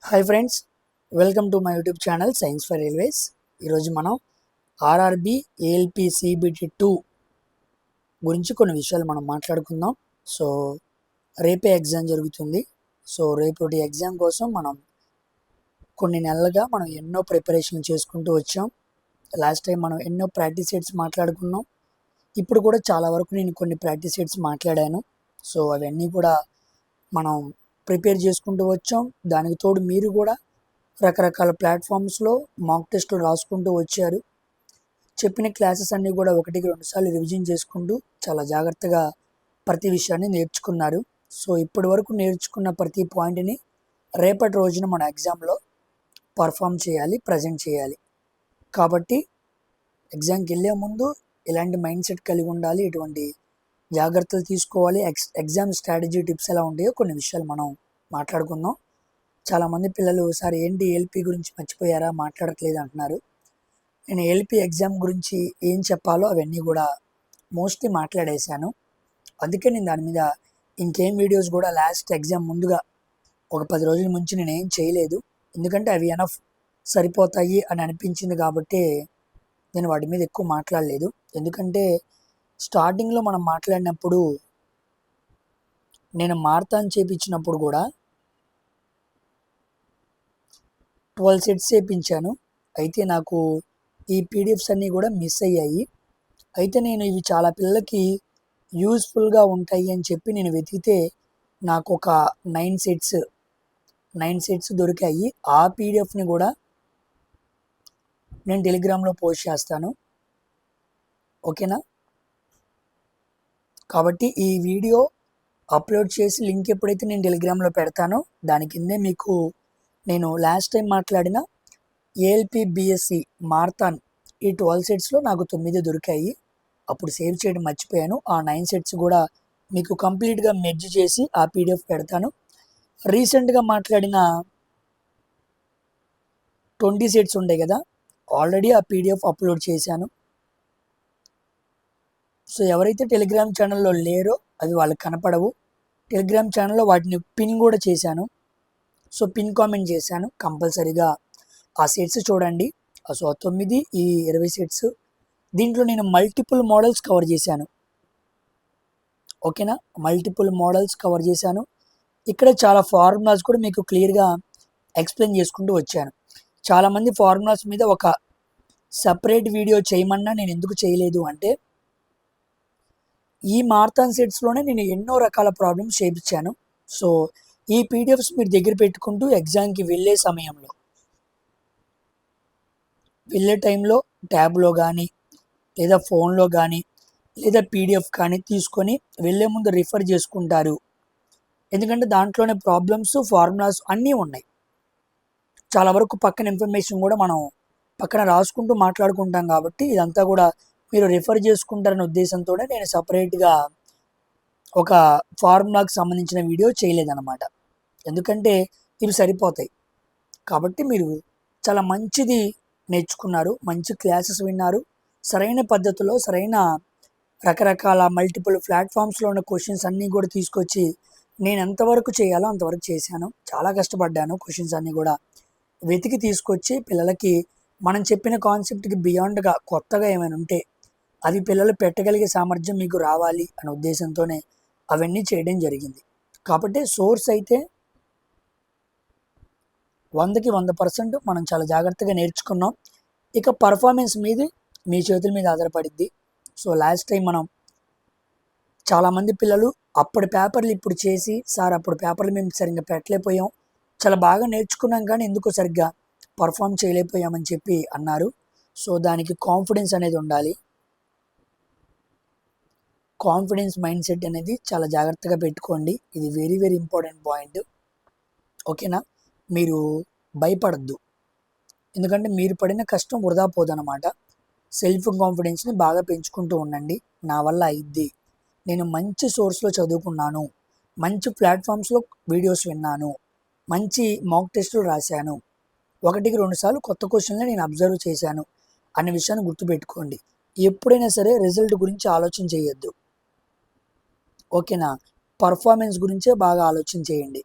Hi friends, welcome to my YouTube channel science for railways. ఈరోజు మనం RRB ALP CBT 2 గురించి కొన్ని విషయాలు మనం మాట్లాడుకుందాం. సో రేపే ఎగ్జామ్ జరుగుతుంది. సో రేపటి ఎగ్జామ్ కోసం మనం కొన్ని నెలలుగా మనం ఎన్నో ప్రిపరేషన్ చేసుకుంటూ వచ్చాం. లాస్ట్ టైం మనం ఎన్నో ప్రాక్టీస్ సెట్స్ మాట్లాడుకున్నాం. ఇప్పుడు కూడా చాలా వరకు నేను కొన్ని ప్రాక్టీస్ సెట్స్ మాట్లాడాను. సో అవన్నీ కూడా మనం ప్రిపేర్ చేసుకుంటూ వచ్చాం. దానికి తోడు మీరు కూడా రకరకాల ప్లాట్ఫామ్స్లో మాక్ టెస్టులు రాసుకుంటూ వచ్చారు. చెప్పిన క్లాసెస్ అన్నీ కూడా 1-2 సార్లు రివిజన్ చేసుకుంటూ చాలా జాగ్రత్తగా ప్రతి విషయాన్ని నేర్చుకున్నారు. సో ఇప్పటి వరకు నేర్చుకున్న ప్రతి పాయింట్ని రేపటి రోజున మన ఎగ్జామ్లో పర్ఫామ్ చేయాలి, ప్రజెంట్ చేయాలి. కాబట్టి ఎగ్జామ్కి వెళ్ళే ముందు ఎలాంటి మైండ్ సెట్ కలిగి ఉండాలి, ఎటువంటి జాగ్రత్తలు తీసుకోవాలి, ఎగ్జామ్ స్ట్రాటజీ టిప్స్ ఎలా ఉంటాయో కొన్ని విషయాలు మనం మాట్లాడుకుందాం. చాలామంది పిల్లలు సార్ ఏంటి ఏఎల్పి గురించి మర్చిపోయారా, మాట్లాడట్లేదు అంటున్నారు. నేను ఏఎల్పి ఎగ్జామ్ గురించి ఏం చెప్పాలో అవన్నీ కూడా మోస్ట్లీ మాట్లాడేశాను. అందుకే నేను దాని మీద ఇంకేం వీడియోస్ కూడా లాస్ట్ ఎగ్జామ్ ముందుగా ఒక 10 రోజుల ముంచి నేను ఏం చేయలేదు. ఎందుకంటే అవి ఎనఫ్ సరిపోతాయి అని అనిపించింది కాబట్టి నేను వాటి మీద ఎక్కువ మాట్లాడలేదు. ఎందుకంటే స్టార్టింగ్లో మనం మాట్లాడినప్పుడు నేను మారథాన్ చేయించినప్పుడు కూడా 12 సెట్స్ చేయించాను. అయితే నాకు ఈ పీడిఎఫ్స్ అన్నీ కూడా మిస్ అయ్యాయి. అయితే నేను ఇవి చాలా పిల్లలకి యూస్ఫుల్గా ఉంటాయి అని చెప్పి నేను వెతికితే నాకు ఒక 9 సెట్స్ దొరికాయి. ఆ పీడిఎఫ్ని కూడా నేను టెలిగ్రామ్లో పోస్ట్ చేస్తాను, ఓకేనా? కాబట్టి ఈ వీడియో అప్లోడ్ చేసి లింక్ ఎప్పుడైతే నేను టెలిగ్రామ్లో పెడతానో దాని కిందే మీకు నేను లాస్ట్ టైం మాట్లాడిన ఏఎల్పి బిఎస్సి మారథాన్ ఈ 12 సెట్స్లో నాకు 9 దొరికాయి. అప్పుడు సేవ్ చేయడం మర్చిపోయాను. ఆ 9 సెట్స్ కూడా మీకు కంప్లీట్గా మెర్జ్ చేసి ఆ పీడిఎఫ్ పెడతాను. రీసెంట్గా మాట్లాడిన 20 సెట్స్ ఉంటాయి కదా, ఆల్రెడీ ఆ పీడిఎఫ్ అప్లోడ్ చేశాను. సో ఎవరైతే టెలిగ్రామ్ ఛానల్లో లేరో అవి వాళ్ళకి కనపడవు. టెలిగ్రామ్ ఛానల్లో వాటిని పిన్ కూడా చేశాను. సో పిన్ కామెంట్ చేశాను, కంపల్సరీగా ఆ సెట్స్ చూడండి. సో 9 ఈ 20 సెట్స్. దీంట్లో నేను మల్టిపుల్ మోడల్స్ కవర్ చేశాను, ఓకేనా? మల్టిపుల్ మోడల్స్ కవర్ చేశాను. ఇక్కడ చాలా ఫార్ములాస్ కూడా మీకు క్లియర్గా ఎక్స్ప్లెయిన్ చేసుకుంటూ వచ్చాను. చాలామంది ఫార్ములాస్ మీద ఒక సపరేట్ వీడియో చేయమన్నా నేను ఎందుకు చేయలేదు అంటే, ఈ మారథాన్ సెట్స్లోనే నేను ఎన్నో రకాల ప్రాబ్లమ్స్ చేయించాను. సో ఈ పీడిఎఫ్స్ మీరు దగ్గర పెట్టుకుంటూ ఎగ్జామ్కి వెళ్ళే సమయంలో, వెళ్ళే టైంలో ట్యాబ్లో కానీ లేదా ఫోన్లో కానీ లేదా పీడిఎఫ్ కానీ తీసుకొని వెళ్ళే ముందు రిఫర్ చేసుకుంటారు. ఎందుకంటే దాంట్లోనే ప్రాబ్లమ్స్, ఫార్ములాస్ అన్నీ ఉన్నాయి. చాలా వరకు పక్కన ఇన్ఫర్మేషన్ కూడా మనం పక్కన రాసుకుంటూ మాట్లాడుకుంటాం. కాబట్టి ఇదంతా కూడా మీరు రిఫర్ చేసుకుంటారనే ఉద్దేశంతోనే నేను సపరేట్గా ఒక ఫార్ములాకి సంబంధించిన వీడియో చేయలేదన్నమాట. ఎందుకంటే ఇవి సరిపోతాయి. కాబట్టి మీరు చాలా మంచిది నేర్చుకున్నారు, మంచి క్లాసెస్ విన్నారు, సరైన పద్ధతిలో సరైన రకరకాల మల్టిపుల్ ప్లాట్ఫామ్స్లో ఉన్న క్వశ్చన్స్ అన్నీ కూడా తీసుకొచ్చి నేను ఎంతవరకు చేయాలో అంతవరకు చేశాను. చాలా కష్టపడ్డాను. క్వశ్చన్స్ అన్నీ కూడా వెతికి తీసుకొచ్చి పిల్లలకి మనం చెప్పిన కాన్సెప్ట్కి బియాండ్గా కొత్తగా ఏమైనా ఉంటే అది పిల్లలు పెట్టగలిగే సామర్థ్యం మీకు రావాలి అనే ఉద్దేశంతోనే అవన్నీ చేయడం జరిగింది. కాబట్టి సోర్స్ అయితే 100కి 100% మనం చాలా జాగ్రత్తగా నేర్చుకున్నాం. ఇక పర్ఫార్మెన్స్ మీద మీ చేతుల మీద ఆధారపడిద్ది. సో లాస్ట్ టైం మనం చాలామంది పిల్లలు అప్పటి పేపర్లు ఇప్పుడు చేసి, సార్ అప్పుడు పేపర్లు మేము సరిగ్గా పెట్టలేకపోయాం, చాలా బాగా నేర్చుకున్నాం కానీ ఎందుకో సరిగ్గా పర్ఫామ్ చేయలేకపోయామని చెప్పి అన్నారు. సో దానికి కాన్ఫిడెన్స్ అనేది ఉండాలి. కాన్ఫిడెన్స్ మైండ్ సెట్ అనేది చాలా జాగ్రత్తగా పెట్టుకోండి. ఇది వెరీ వెరీ ఇంపార్టెంట్ పాయింట్, ఓకేనా? మీరు భయపడద్దు, ఎందుకంటే మీరు పడిన కష్టం వృధా పోదన్నమాట. సెల్ఫ్ కాన్ఫిడెన్స్ని బాగా పెంచుకుంటూ ఉండండి. నా వల్ల అయిద్ది, నేను మంచి సోర్స్లో చదువుకున్నాను, మంచి ప్లాట్ఫామ్స్లో వీడియోస్ విన్నాను, మంచి మాక్ టెస్టులు రాశాను, 1-2 సార్లు కొత్త క్వశ్చన్లు నేను అబ్జర్వ్ చేశాను అనే విషయాన్ని గుర్తుపెట్టుకోండి. ఎప్పుడైనా సరే రిజల్ట్ గురించి ఆలోచన చేయొద్దు, ఓకేనా? పర్ఫార్మెన్స్ గురించే బాగా ఆలోచన చేయండి.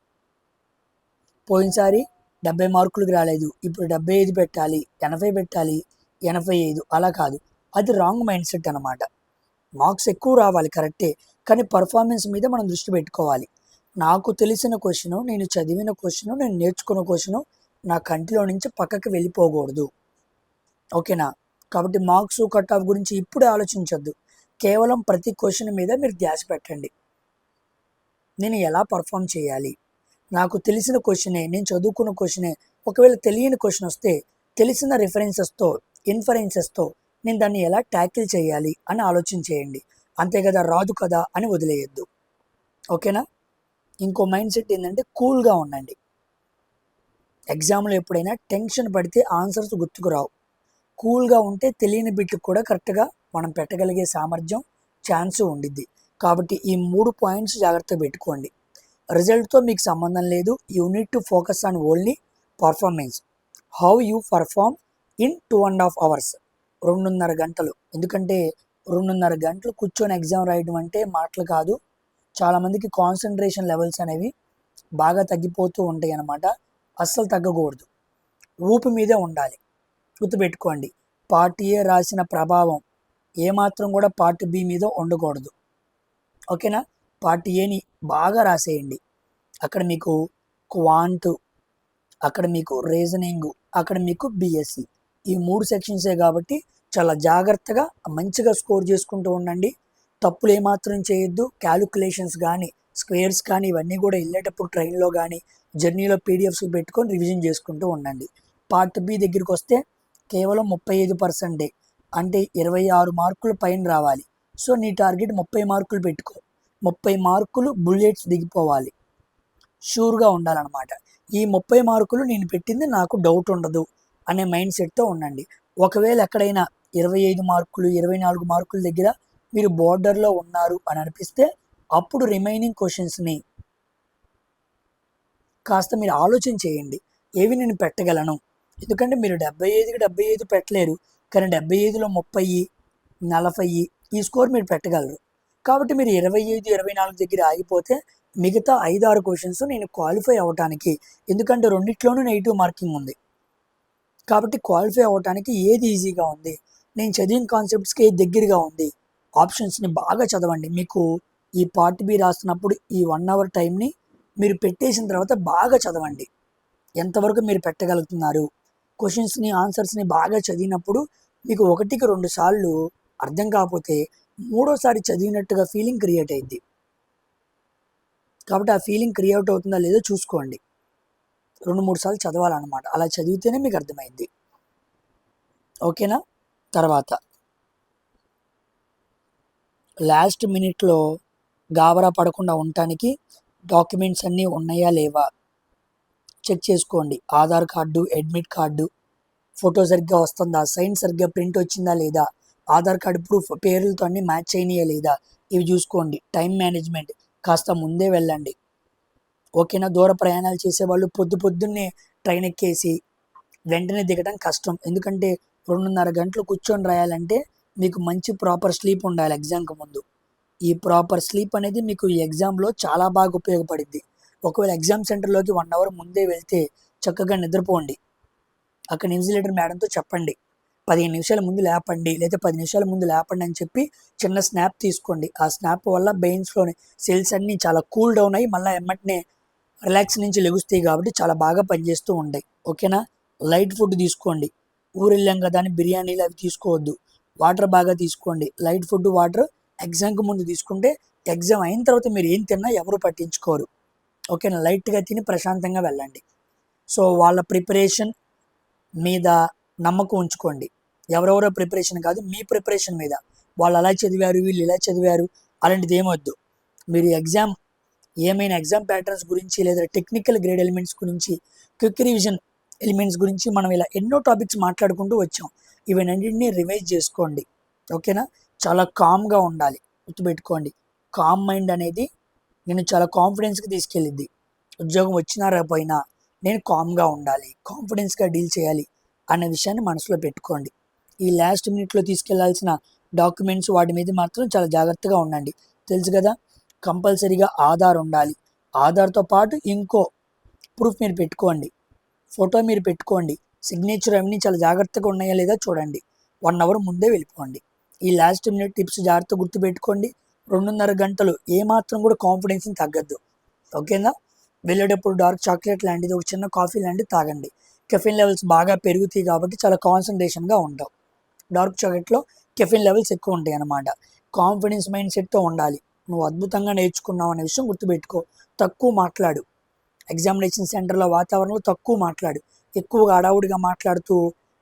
పోయినసారి 70 మార్కులకి రాలేదు, ఇప్పుడు 75 పెట్టాలి, 80 పెట్టాలి, 85 అలా కాదు. అది రాంగ్ మైండ్ సెట్ అనమాట. మార్క్స్ ఎక్కువ రావాలి కరెక్టే, కానీ పర్ఫార్మెన్స్ మీద మనం దృష్టి పెట్టుకోవాలి. నాకు తెలిసిన క్వశ్చను, నేను చదివిన క్వశ్చను, నేను నేర్చుకున్న క్వశ్చను నా కంటిలో నుంచి పక్కకి వెళ్ళిపోకూడదు. ఓకేనా? కాబట్టి మార్క్స్ కట్ ఆఫ్ గురించి ఇప్పుడే ఆలోచించొద్దు. కేవలం ప్రతి క్వశ్చన్ మీద మీరు ధ్యాస పెట్టండి. నేను ఎలా పర్ఫామ్ చేయాలి, నాకు తెలిసిన క్వశ్చనే, నేను చదువుకున్న క్వశ్చనే, ఒకవేళ తెలియని క్వశ్చన్ వస్తే తెలిసిన రిఫరెన్సెస్తో, ఇన్ఫరెన్సెస్తో నేను దాన్ని ఎలా ట్యాకిల్ చేయాలి అని ఆలోచన చేయండి. అంతే కదా, రాదు కదా అని వదిలేయద్దు. ఓకేనా? ఇంకో మైండ్ సెట్ ఏంటంటే కూల్గా ఉండండి. ఎగ్జామ్లో ఎప్పుడైనా టెన్షన్ పడితే ఆన్సర్స్ గుర్తుకు రావు. కూల్గా ఉంటే తెలియని బిట్లకు కూడా కరెక్ట్గా మనం పెట్టగలిగే సామర్థ్యం, ఛాన్స్ ఉండిద్ది. కాబట్టి ఈ 3 పాయింట్స్ జాగ్రత్తగా పెట్టుకోండి. రిజల్ట్తో మీకు సంబంధం లేదు. You need to focus on only performance. How you perform in 2.5 hours, 2.5 గంటలు. ఎందుకంటే 2.5 గంటలు కూర్చొని ఎగ్జామ్ రాయడం అంటే మాటలు కాదు. చాలామందికి కాన్సన్ట్రేషన్ లెవెల్స్ అనేవి బాగా తగ్గిపోతూ ఉంటాయి అన్నమాట. అస్సలు తగ్గకూడదు, ఊపి మీదే ఉండాలి. గుర్తుపెట్టుకోండి, పార్ట్ ఏ రాసిన ప్రభావం ఏమాత్రం కూడా పార్ట్ బి మీద ఉండకూడదు. ఓకేనా? పార్ట్ ఏని బాగా రాసేయండి. అక్కడ మీకు క్వాంట్, అక్కడ మీకు రీజనింగ్, అక్కడ మీకు బిఎస్సి, ఈ 3 సెక్షన్సే కాబట్టి చాలా జాగ్రత్తగా మంచిగా స్కోర్ చేసుకుంటూ ఉండండి. తప్పులు ఏమాత్రం చేయొద్దు. క్యాలిక్యులేషన్స్ కానీ, స్క్వేర్స్ కానీ ఇవన్నీ కూడా వెళ్ళేటప్పుడు ట్రైన్లో కానీ జర్నీలో పీడిఎఫ్స్ పెట్టుకొని రివిజన్ చేసుకుంటూ ఉండండి. పార్ట్ బి దగ్గరికి వస్తే కేవలం 35%, అంటే 26 మార్కులు పైన రావాలి. సో నీ టార్గెట్ 30 మార్కులు పెట్టుకో. 30 మార్కులు బుల్లెట్స్ దిగిపోవాలి, షూర్గా ఉండాలన్నమాట. ఈ 30 మార్కులు నేను పెట్టింది నాకు డౌట్ ఉండదు అనే మైండ్ సెట్తో ఉండండి. ఒకవేళ ఎక్కడైనా 25 మార్కులు 24 మార్కుల దగ్గర మీరు బోర్డర్లో ఉన్నారు అని అనిపిస్తే అప్పుడు రిమైనింగ్ క్వశ్చన్స్ని కాస్త మీరు ఆలోచన చేయండి, ఏవి నేను పెట్టగలను. ఎందుకంటే మీరు 75కి 75 పెట్టలేరు, కానీ 75లో 30, 40 ఈ స్కోర్ మీరు పెట్టగలరు. కాబట్టి మీరు 25, 24 దగ్గర ఆగిపోతే మిగతా 5-6 క్వశ్చన్స్ నేను క్వాలిఫై అవ్వటానికి, ఎందుకంటే రెండిట్లోనూ నెగిటివ్ మార్కింగ్ ఉంది కాబట్టి క్వాలిఫై అవ్వటానికి ఏది ఈజీగా ఉంది, నేను చదివిన కాన్సెప్ట్స్కి ఏది దగ్గరగా ఉంది, ఆప్షన్స్ని బాగా చదవండి. మీకు ఈ పార్ట్ బి రాస్తున్నప్పుడు ఈ 1 hour టైంని మీరు పెట్టేసిన తర్వాత బాగా చదవండి. ఎంతవరకు మీరు పెట్టగలుగుతున్నారు, క్వశ్చన్స్ని ఆన్సర్స్ని బాగా చదివినప్పుడు మీకు 1కి 2 సార్లు అర్థం కాకపోతే 3వ సారి చదివినట్టుగా ఫీలింగ్ క్రియేట్ అయ్యింది. కాబట్టి ఆ ఫీలింగ్ క్రియేట్ అవుతుందా లేదో చూసుకోండి. 2-3 సార్లు చదవాలన్నమాట. అలా చదివితేనే మీకు అర్థమైంది. ఓకేనా? తర్వాత లాస్ట్ మినిట్లో గాబరా పడకుండా ఉండటానికి డాక్యుమెంట్స్ అన్నీ ఉన్నాయా లేవా చెక్ చేసుకోండి. Aadhaar card, admit card, photo సరిగ్గా వస్తుందా, సైన్ సరిగ్గా ప్రింట్ వచ్చిందా లేదా, ఆధార్ కార్డు ప్రూఫ్ పేర్లతో అన్నీ మ్యాచ్ అయినాయా లేదా, ఇవి చూసుకోండి. టైం మేనేజ్మెంట్, కాస్త ముందే వెళ్ళండి. ఓకేనా? దూర ప్రయాణాలు చేసేవాళ్ళు పొద్దున్నే ట్రైన్ ఎక్కేసి వెంటనే దిగడం కష్టం. ఎందుకంటే 2.5 గంటలు కూర్చొని రాయాలంటే మీకు మంచి ప్రాపర్ స్లీప్ ఉండాలి ఎగ్జామ్కి ముందు. ఈ ప్రాపర్ స్లీప్ అనేది మీకు ఈ ఎగ్జామ్లో చాలా బాగా ఉపయోగపడుద్ది. ఒకవేళ ఎగ్జామ్ సెంటర్లోకి 1 hour ముందే వెళ్తే చక్కగా నిద్రపోండి. అక్కడ ఇన్విజిలేటర్ మేడంతో చెప్పండి, 15 నిమిషాల ముందు లేపండి, లేదా 10 నిమిషాల ముందు లేపండి అని చెప్పి చిన్న స్నాప్ తీసుకోండి. ఆ స్నాప్ వల్ల బ్రెయిన్స్లోని సెల్స్ అన్నీ చాలా కూల్ డౌన్ అయ్యి మళ్ళీ ఎమ్మటనే రిలాక్స్ నుంచి లెగుస్తాయి కాబట్టి చాలా బాగా పనిచేస్తూ ఉంటాయి. ఓకేనా? లైట్ ఫుడ్ తీసుకోండి. ఊరు వెళ్ళాం కదా అని బిర్యానీలు అవి తీసుకోవద్దు. వాటర్ బాగా తీసుకోండి. లైట్ ఫుడ్, వాటర్ ఎగ్జామ్కి ముందు తీసుకుంటే ఎగ్జామ్ అయిన తర్వాత మీరు ఏం తిన్నా ఎవరు పట్టించుకోరు. ఓకేనా? లైట్గా తిని ప్రశాంతంగా వెళ్ళండి. సో వాళ్ళ ప్రిపరేషన్ మీద నమ్మకం ఉంచుకోండి. ఎవరెవరో ప్రిపరేషన్ కాదు, మీ ప్రిపరేషన్ మీద. వాళ్ళు అలా చదివారు, వీళ్ళు ఇలా చదివారు, అలాంటిది ఏమొద్దు. మీరు ఏమైనా ఎగ్జామ్ ప్యాటర్న్స్ గురించి లేదా టెక్నికల్ గ్రేడ్ ఎలిమెంట్స్ గురించి, క్విక్ రివిజన్ ఎలిమెంట్స్ గురించి మనం ఇలా ఎన్నో టాపిక్స్ మాట్లాడుకుంటూ వచ్చాం. ఇవన్నింటినీ రివైజ్ చేసుకోండి. ఓకేనా? చాలా కామ్గా ఉండాలి. గుర్తుపెట్టుకోండి, కామ్ మైండ్ అనేది నేను చాలా కాన్ఫిడెన్స్కి తీసుకెళ్ళిద్ది. ఉద్యోగం వచ్చినా రాకపోయినా నేను కామ్గా ఉండాలి, కాన్ఫిడెన్స్గా డీల్ చేయాలి అనే విషయాన్ని మనసులో పెట్టుకోండి. ఈ లాస్ట్ మినిట్లో తీసుకెళ్లాల్సిన డాక్యుమెంట్స్ వాటి మీద మాత్రం చాలా జాగ్రత్తగా ఉండండి. తెలుసు కదా, కంపల్సరీగా ఆధార్ ఉండాలి. ఆధార్తో పాటు ఇంకో ప్రూఫ్ మీరు పెట్టుకోండి. ఫోటో మీరు పెట్టుకోండి, సిగ్నేచర్ అవన్నీ చాలా జాగ్రత్తగా ఉన్నాయా లేదా చూడండి. 1 అవర్ ముందే వెళ్ళిపోండి. ఈ లాస్ట్ మినిట్ టిప్స్ జాగ్రత్తగా గుర్తుపెట్టుకోండి. 2.5 గంటలు ఏమాత్రం కూడా కాన్ఫిడెన్స్ని తగ్గద్దు. ఓకేనా? వెళ్ళేటప్పుడు డార్క్ చాక్లెట్ లాంటిది, ఒక చిన్న కాఫీ లాంటిది తాగండి. కెఫిన్ లెవెల్స్ బాగా పెరుగుతాయి కాబట్టి చాలా కాన్సన్ట్రేషన్గా ఉంటావు. డార్క్ చాక్లెట్లో కెఫిన్ లెవెల్స్ ఎక్కువ ఉంటాయి అన్నమాట. కాన్ఫిడెన్స్ మైండ్ సెట్తో ఉండాలి. నువ్వు అద్భుతంగా నేర్చుకున్నావు అనే విషయం గుర్తుపెట్టుకో. తక్కువ మాట్లాడు. ఎగ్జామినేషన్ సెంటర్లో వాతావరణంలో తక్కువ మాట్లాడు. ఎక్కువగా హడావుడిగా మాట్లాడుతూ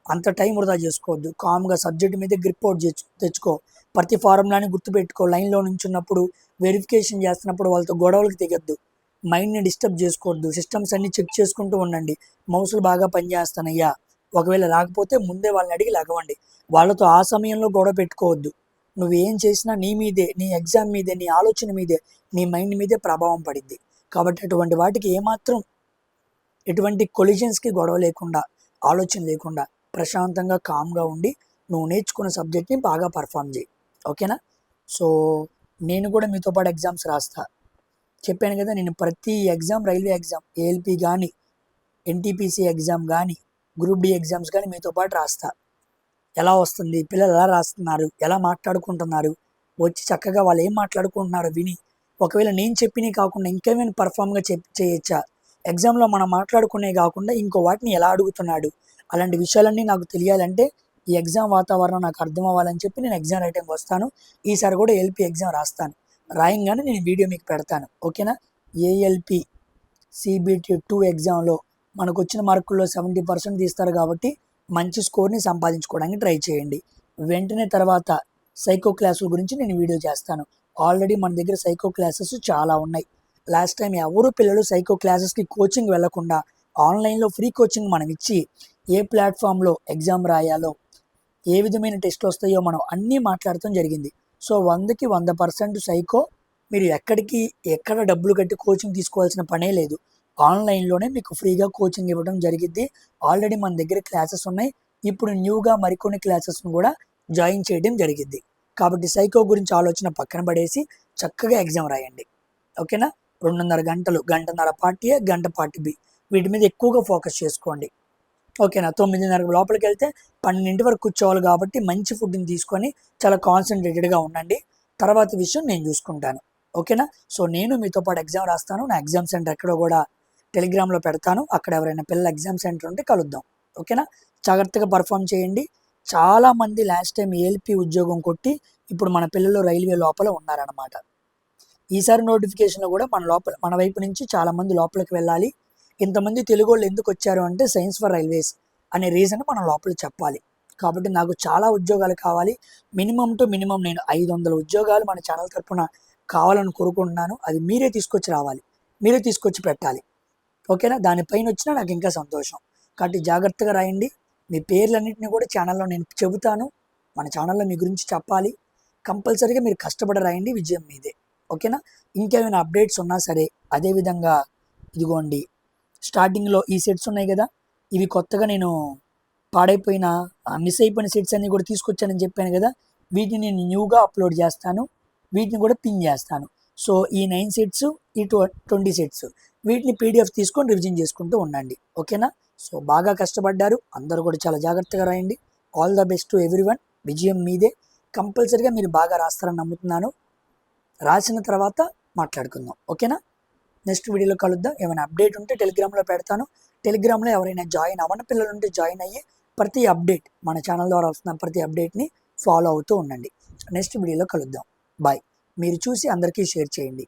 అంత టైం వృధా చేసుకోవద్దు. కామ్గా సబ్జెక్ట్ మీద గ్రిప్ అవుట్ తెచ్చుకో. ప్రతి ఫార్ములాని గుర్తుపెట్టుకో. లైన్లో నుంచున్నప్పుడు, వెరిఫికేషన్ చేస్తున్నప్పుడు వాళ్ళతో గొడవలకు దిగద్దు. మైండ్ని డిస్టర్బ్ చేసుకోవద్దు. సిస్టమ్స్ అన్ని చెక్ చేసుకుంటూ ఉండండి. మౌసులు బాగా పనిచేస్తున్నాయా, ఒకవేళ రాకపోతే ముందే వాళ్ళని అడిగి లగవండి. వాళ్ళతో ఆ సమయంలో గొడవ పెట్టుకోవద్దు. నువ్వేం చేసినా నీ మీదే, నీ ఎగ్జామ్ మీదే, నీ ఆలోచన మీదే, నీ మైండ్ మీదే ప్రభావం పడిద్ది. కాబట్టి అటువంటి వాటికి ఏమాత్రం ఎటువంటి కొలిజన్స్కి గొడవ లేకుండా, ఆలోచన లేకుండా ప్రశాంతంగా కామ్గా ఉండి నువ్వు నేర్చుకున్న సబ్జెక్ట్ని బాగా పర్ఫామ్ చేయి. ఓకేనా? సో నేను కూడా మీతో పాటు ఎగ్జామ్స్ రాస్తా. చెప్పాను కదా, నేను ప్రతి ఎగ్జామ్, రైల్వే ఎగ్జామ్, ఏఎల్పి కానీ, ఎన్టీపీసీ ఎగ్జామ్ కానీ, గ్రూప్ డి ఎగ్జామ్స్ కానీ మీతో పాటు రాస్తా. ఎలా వస్తుంది, పిల్లలు ఎలా రాస్తున్నారు, ఎలా మాట్లాడుకుంటున్నారు, వచ్చి చక్కగా వాళ్ళు ఏం మాట్లాడుకుంటున్నారో విని, ఒకవేళ నేను చెప్పినవి కాకుండా ఇంకేమైనా పర్ఫామ్గా చేయొచ్చా, ఎగ్జామ్లో మనం మాట్లాడుకునే కాకుండా ఇంకో వాటిని ఎలా అడుగుతున్నాడు, అలాంటి విషయాలన్నీ నాకు తెలియాలంటే ఈ ఎగ్జామ్ వాతావరణం నాకు అర్థం అవ్వాలని చెప్పి నేను ఎగ్జామ్ రైటింగ్ వస్తాను. ఈసారి కూడా ఏఎల్పి ఎగ్జామ్ రాస్తాను. రాయంగానే నేను వీడియో మీకు పెడతాను. ఓకేనా? ఏఎల్పి CBT2 ఎగ్జామ్లో మనకు వచ్చిన మార్కుల్లో 70% తీస్తారు కాబట్టి మంచి స్కోర్ని సంపాదించుకోవడానికి ట్రై చేయండి. వెంటనే తర్వాత సైకో క్లాసుల గురించి నేను వీడియో చేస్తాను. ఆల్రెడీ మన దగ్గర సైకో క్లాసెస్ చాలా ఉన్నాయి. లాస్ట్ టైం ఎవరు పిల్లలు సైకో క్లాసెస్కి కోచింగ్ వెళ్లకుండా ఆన్లైన్లో ఫ్రీ కోచింగ్ మనం ఇచ్చి ఏ ప్లాట్ఫామ్లో ఎగ్జామ్ రాయాలో, ఏ విధమైన టెస్ట్లు వస్తాయో మనం అన్నీ మాట్లాడటం జరిగింది. సో 100కి 100% సైకో మీరు ఎక్కడ డబ్బులు కట్టి కోచింగ్ తీసుకోవాల్సిన పనే లేదు. ఆన్లైన్లోనే మీకు ఫ్రీగా కోచింగ్ ఇవ్వడం జరిగిద్ది. ఆల్రెడీ మన దగ్గర క్లాసెస్ ఉన్నాయి. ఇప్పుడు న్యూగా మరికొన్ని క్లాసెస్ను కూడా జాయిన్ చేయడం జరిగిద్ది. కాబట్టి సైకో గురించి ఆలోచన పక్కన పడేసి చక్కగా ఎగ్జామ్ రాయండి. ఓకేనా? 2.5 గంటలు, గంటన్నర పార్ట్ ఏ, గంట పార్ట్ బి, వీటి మీద ఎక్కువగా ఫోకస్ చేసుకోండి. ఓకేనా? 9:30 లోపలికి వెళ్తే 12 వరకు కూర్చోవాలి కాబట్టి మంచి ఫుడ్ని తీసుకొని చాలా కాన్సన్ట్రేటెడ్గా ఉండండి. తర్వాత విషయం నేను చూసుకుంటాను. ఓకేనా? సో నేను మీతో పాటు ఎగ్జామ్ రాస్తాను. నా ఎగ్జామ్ సెంటర్ ఎక్కడో కూడా టెలిగ్రామ్లో పెడతాను. అక్కడ ఎవరైనా పిల్లల ఎగ్జామ్ సెంటర్ ఉంటే కలుద్దాం. ఓకేనా? జాగ్రత్తగా పర్ఫామ్ చేయండి. చాలామంది లాస్ట్ టైం ఏఎల్పి ఉద్యోగం కొట్టి ఇప్పుడు మన పిల్లలు రైల్వే లోపల ఉన్నారన్నమాట. ఈసారి నోటిఫికేషన్లో కూడా మన వైపు నుంచి చాలామంది లోపలికి వెళ్ళాలి. ఇంతమంది తెలుగు వాళ్ళు ఎందుకు వచ్చారు అంటే సైన్స్ ఫర్ రైల్వేస్ అనే రీజన్ మనం లోపల చెప్పాలి. కాబట్టి నాకు చాలా ఉద్యోగాలు కావాలి. మినిమం టు మినిమం నేను 500 ఉద్యోగాలు మన ఛానల్ తరపున కావాలని కోరుకుంటున్నాను. అది మీరే తీసుకొచ్చి రావాలి, మీరే తీసుకొచ్చి పెట్టాలి. ఓకేనా? దానిపైన వచ్చినా నాకు ఇంకా సంతోషం. కాబట్టి జాగ్రత్తగా రాయండి. మీ పేర్లన్నింటినీ కూడా ఛానల్లో నేను చెబుతాను. మన ఛానల్లో మీ గురించి చెప్పాలి. కంపల్సరీగా మీరు కష్టపడి రాయండి, విజయం మీదే. ఓకేనా? ఇంకేమైనా అప్డేట్స్ ఉన్నా సరే, అదేవిధంగా ఇదిగోండి స్టార్టింగ్లో ఈ సెట్స్ ఉన్నాయి కదా, ఇవి కొత్తగా నేను పాడైపోయిన మిస్ అయిపోయిన సెట్స్ అన్నీ కూడా తీసుకొచ్చానని చెప్పాను కదా, వీటిని నేను న్యూగా అప్లోడ్ చేస్తాను. వీటిని కూడా పిన్ చేస్తాను. సో ఈ 9 సెట్స్, ఈ 20 సెట్స్, వీటిని PDF తీసుకొని రివిజన్ చేసుకుంటూ ఉండండి. ఓకేనా? సో బాగా కష్టపడ్డారు, అందరూ కూడా చాలా జాగ్రత్తగా రాయండి. All the best to everyone. విజయం మీదే. కంపల్సరీగా మీరు బాగా రాస్తారని నమ్ముతున్నాను. రాసిన తర్వాత మాట్లాడుకుందాం. ఓకేనా? నెక్స్ట్ వీడియోలో కలుద్దాం. ఏమైనా అప్డేట్ ఉంటే టెలిగ్రామ్లో పెడతాను. టెలిగ్రామ్లో ఎవరైనా జాయిన్ అవ్వని పిల్లలు ఉంటే జాయిన్ అయ్యి ప్రతి అప్డేట్, మన ఛానల్ ద్వారా వస్తున్న ప్రతి అప్డేట్ని ఫాలో అవుతూ ఉండండి. నెక్స్ట్ వీడియోలో కలుద్దాం. బాయ్. మీరు చూసి అందరికీ షేర్ చేయండి.